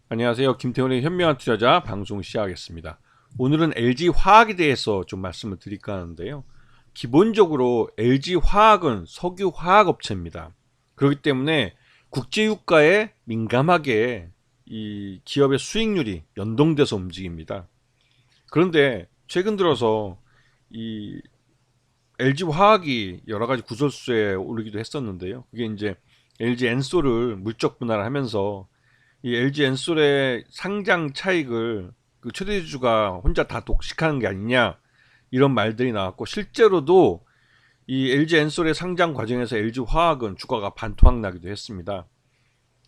안녕하세요. 김태훈의 현명한 투자자 방송 시작하겠습니다. 오늘은 LG화학에 대해서 좀 말씀을 드릴까 하는데요. 기본적으로 LG화학은 석유화학업체입니다. 그렇기 때문에 국제유가에 민감하게 이 기업의 수익률이 연동돼서 움직입니다. 그런데 최근 들어서 이 LG화학이 여러 가지 구설수에 오르기도 했었는데요. 그게 이제 LG 엔솔을 물적 분할을 하면서 이 LG 엔솔의 상장 차익을 그 최대주주가 혼자 다 독식하는 게 아니냐 이런 말들이 나왔고, 실제로도 이 LG 엔솔의 상장 과정에서 LG 화학은 주가가 반토막 나기도 했습니다.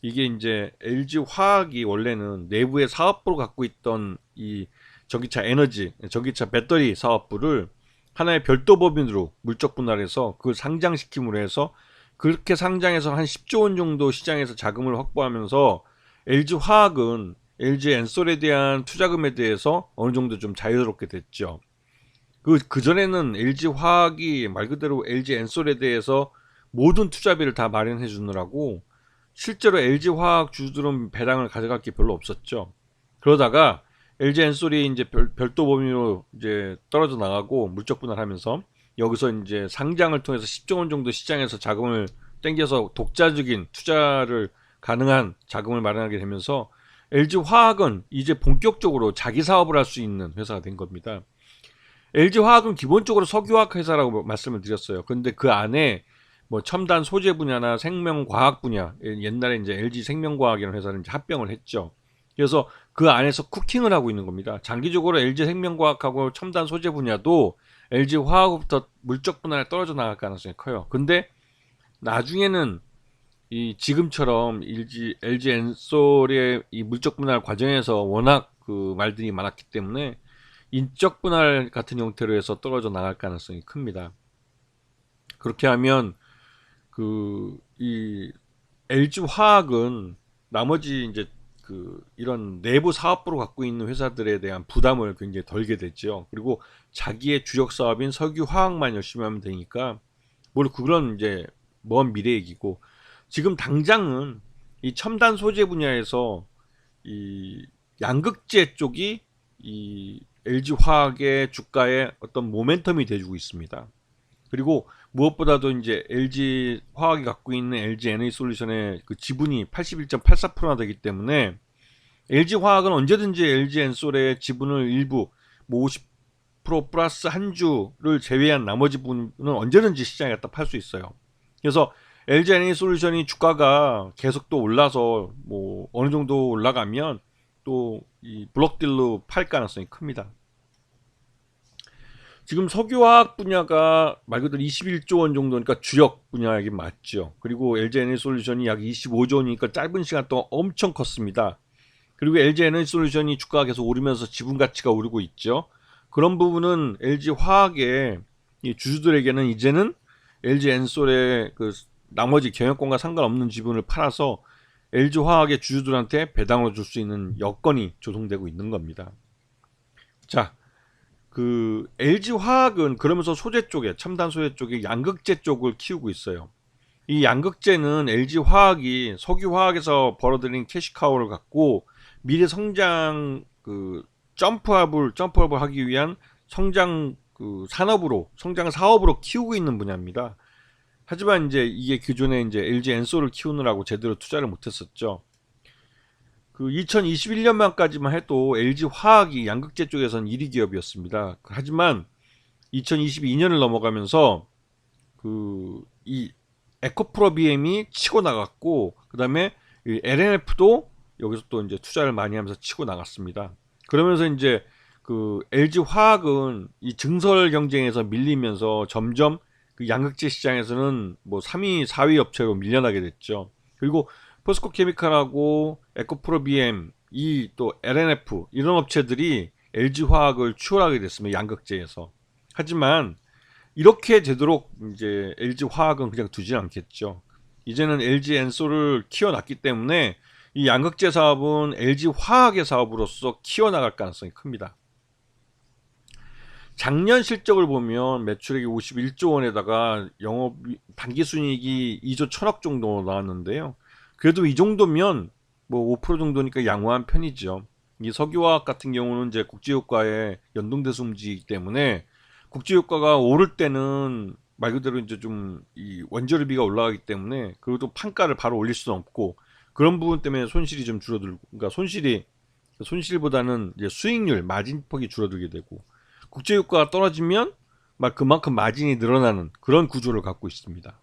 이게 이제 LG 화학이 원래는 내부의 사업부로 갖고 있던 이 전기차 에너지, 전기차 배터리 사업부를 하나의 별도 법인으로 물적 분할해서 그걸 상장시킴으로 해서, 그렇게 상장해서 한 10조 원 정도 시장에서 자금을 확보하면서 LG 화학은 LG 엔솔에 대한 투자금에 대해서 어느 정도 좀 자유롭게 됐죠. 그전에는 LG 화학이 말 그대로 LG 엔솔에 대해서 모든 투자비를 다 마련해 주느라고 실제로 LG 화학 주주들은 배당을 가져갈 게 별로 없었죠. 그러다가 LG 엔솔이 이제 별도 범위로 이제 떨어져 나가고 물적 분할하면서 여기서 이제 상장을 통해서 10조 원 정도 시장에서 자금을 땡겨서 독자적인 투자를 가능한 자금을 마련하게 되면서 LG 화학은 이제 본격적으로 자기 사업을 할 수 있는 회사가 된 겁니다. LG 화학은 기본적으로 석유화학 회사라고 말씀을 드렸어요. 근데 그 안에 뭐 첨단 소재 분야나 생명과학 분야, 옛날에 이제 LG 생명과학이라는 회사를 이제 합병을 했죠. 그래서 그 안에서 쿠킹을 하고 있는 겁니다. 장기적으로 LG 생명과학하고 첨단 소재 분야도 LG 화학부터 물적 분할에 떨어져 나갈 가능성이 커요. 근데 나중에는 이 지금처럼 LG 엔솔의 이 물적 분할 과정에서 워낙 그 말들이 많았기 때문에 인적 분할 같은 형태로 해서 떨어져 나갈 가능성이 큽니다. 그렇게 하면 이 LG 화학은 나머지 이제 이런 내부 사업부로 갖고 있는 회사들에 대한 부담을 굉장히 덜게 됐죠. 그리고 자기의 주력 사업인 석유 화학만 열심히 하면 되니까, 물론 그런 이제 먼 미래 얘기고, 지금 당장은 이 첨단 소재 분야에서 이 양극재 쪽이 이 LG 화학의 주가의 어떤 모멘텀이 돼주고 있습니다. 그리고 무엇보다도 이제 LG 화학이 갖고 있는 LG 에너지 솔루션의 그 지분이 81.84%나 되기 때문에 LG 화학은 언제든지 LG 엔솔의 지분을 일부 뭐 50% 플러스 한 주를 제외한 나머지 부분은 언제든지 시장에 갖다 팔 수 있어요. 그래서 LG 에너지 솔루션이 주가가 계속 또 올라서 뭐 어느 정도 올라가면 또 이 블록딜로 팔 가능성이 큽니다. 지금 석유화학 분야가 말 그대로 21조 원 정도니까 주력 분야이긴 맞죠. 그리고 LG 에너지 솔루션이 약 25조 원이니까 짧은 시간 동안 엄청 컸습니다. 그리고 LG 에너지 솔루션이 주가가 계속 오르면서 지분 가치가 오르고 있죠. 그런 부분은 LG 화학의 주주들에게는 이제는 LG 엔솔의 그 나머지 경영권과 상관없는 지분을 팔아서 LG 화학의 주주들한테 배당을 줄 수 있는 여건이 조성되고 있는 겁니다. 자, LG 화학은 그러면서 소재 쪽에, 첨단 소재 쪽에 양극재 쪽을 키우고 있어요. 이 양극재는 LG 화학이 석유 화학에서 벌어들인 캐시카우를 갖고 미래 성장 점프업을 하기 위한 성장 산업으로, 성장 사업으로 키우고 있는 분야입니다. 하지만 이제 이게 기존에 이제 LG 엔솔을 키우느라고 제대로 투자를 못했었죠. 2021년만까지만 해도 LG 화학이 양극재 쪽에선 1위 기업이었습니다. 하지만 2022년을 넘어가면서 이 에코프로비엠이 치고 나갔고, 그다음에 LNF도 여기서 또 이제 투자를 많이 하면서 치고 나갔습니다. 그러면서 이제 LG 화학은 이 증설 경쟁에서 밀리면서 점점 그 양극재 시장에서는 뭐 3위, 4위 업체로 밀려나게 됐죠. 그리고 포스코 케미칼하고 에코프로비엠, 이 또 LNF 이런 업체들이 LG 화학을 추월하게 됐습니다. 양극재에서. 하지만 이렇게 되도록 이제 LG 화학은 그냥 두지 않겠죠. 이제는 LG 엔솔을 키워놨기 때문에 이 양극재 사업은 LG 화학의 사업으로서 키워나갈 가능성이 큽니다. 작년 실적을 보면 매출액이 51조 원에다가 영업 단기순이익이 2조 1천억 정도 나왔는데요. 그래도 이 정도면 뭐 5% 정도니까 양호한 편이죠. 이 석유화학 같은 경우는 이제 국제유가에 연동돼서 움직이기 때문에 국제유가가 오를 때는 말 그대로 이제 좀 이 원재료비가 올라가기 때문에 그리고 또 판가를 바로 올릴 수는 없고 그런 부분 때문에 손실이 좀 줄어들고 그러니까 손실보다는 이제 수익률 마진폭이 줄어들게 되고 국제유가가 떨어지면 막 그만큼 마진이 늘어나는 그런 구조를 갖고 있습니다.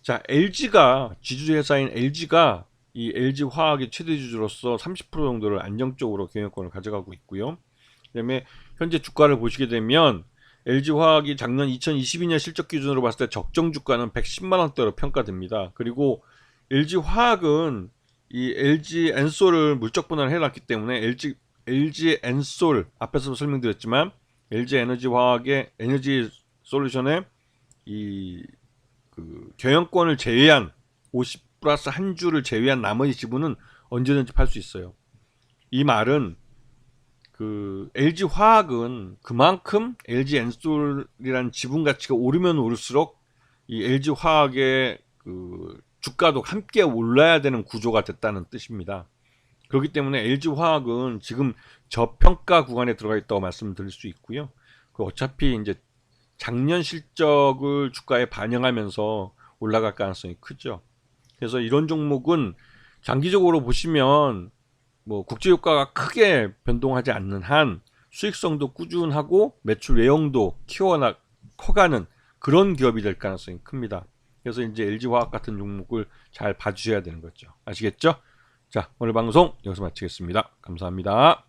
자, LG가 지주회사인 LG가 이 LG 화학의 최대 주주로서 30% 정도를 안정적으로 경영권을 가져가고 있고요. 그다음에 현재 주가를 보시게 되면 LG 화학이 작년 2022년 실적 기준으로 봤을 때 적정 주가는 110만 원대로 평가됩니다. 그리고 LG 화학은 이 LG 엔솔을 물적 분할을 해놨기 때문에 LG 엔솔 앞에서 설명드렸지만 LG 에너지 화학의 에너지 솔루션의 이 그 경영권을 제외한 50 플러스 한 주를 제외한 나머지 지분은 언제든지 팔 수 있어요. 이 말은 그 LG 화학은 그만큼 LG 엔솔이라는 지분 가치가 오르면 오를수록 이 LG 화학의 그 주가도 함께 올라야 되는 구조가 됐다는 뜻입니다. 그렇기 때문에 LG 화학은 지금 저평가 구간에 들어가 있다고 말씀드릴 수 있고요. 그 어차피 이제 작년 실적을 주가에 반영하면서 올라갈 가능성이 크죠. 그래서 이런 종목은 장기적으로 보시면 뭐 국제유가가 크게 변동하지 않는 한 수익성도 꾸준하고 매출 외형도 커가는 그런 기업이 될 가능성이 큽니다. 그래서 이제 LG화학 같은 종목을 잘 봐주셔야 되는 거죠. 아시겠죠? 자, 오늘 방송 여기서 마치겠습니다. 감사합니다.